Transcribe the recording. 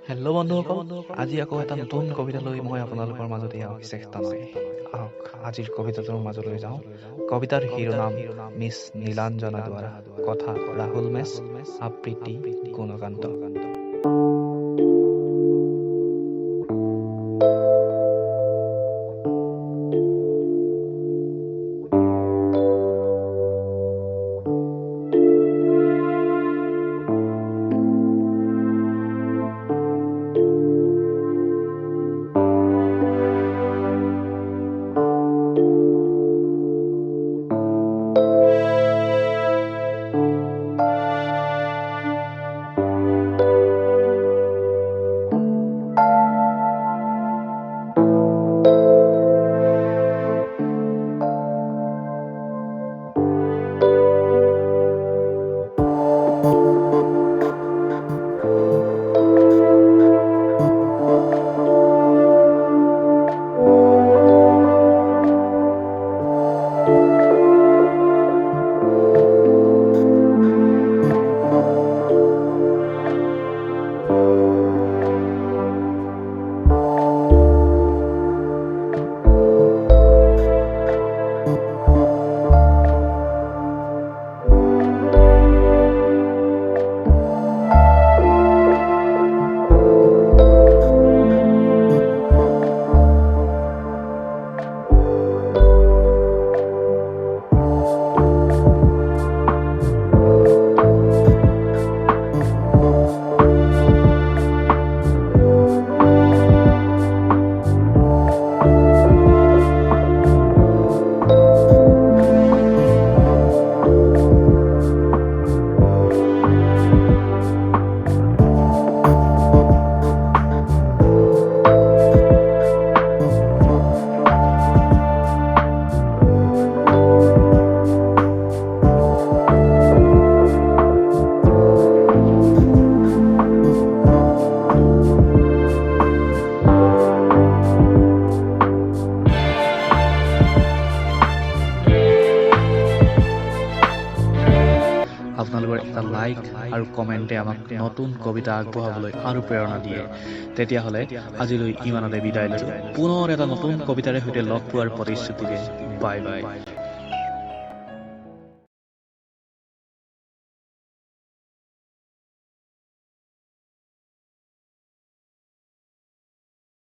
Hello' বন্ধুসকল, আজি আকৌ এটা নতুন কবিতা লৈ মই আপোনালোকৰ মাজতে চেষ্টা নাই। আহক আজিৰ কবিতাটোৰ মাজলৈ যাওঁ। কবিতাৰ শিৰোনাম মিছ নীলাঞ্জনা দ্বাৰা, কথা ৰাহুল মেছ, আবৃত্তি গুণকান্ত। আপোনালোকৰ এটা লাইক আৰু কমেণ্টে আমাক নতুন কবিতা আগবঢ়াবলৈ আৰু প্ৰেৰণা দিয়ে। তেতিয়াহ'লে আজিলৈ ইমানতে বিদায় লৈছোঁ। পুনৰ এটা নতুন কবিতাৰে সৈতে লগ পোৱাৰ প্ৰতিশ্ৰুতিৰে বাই বাই।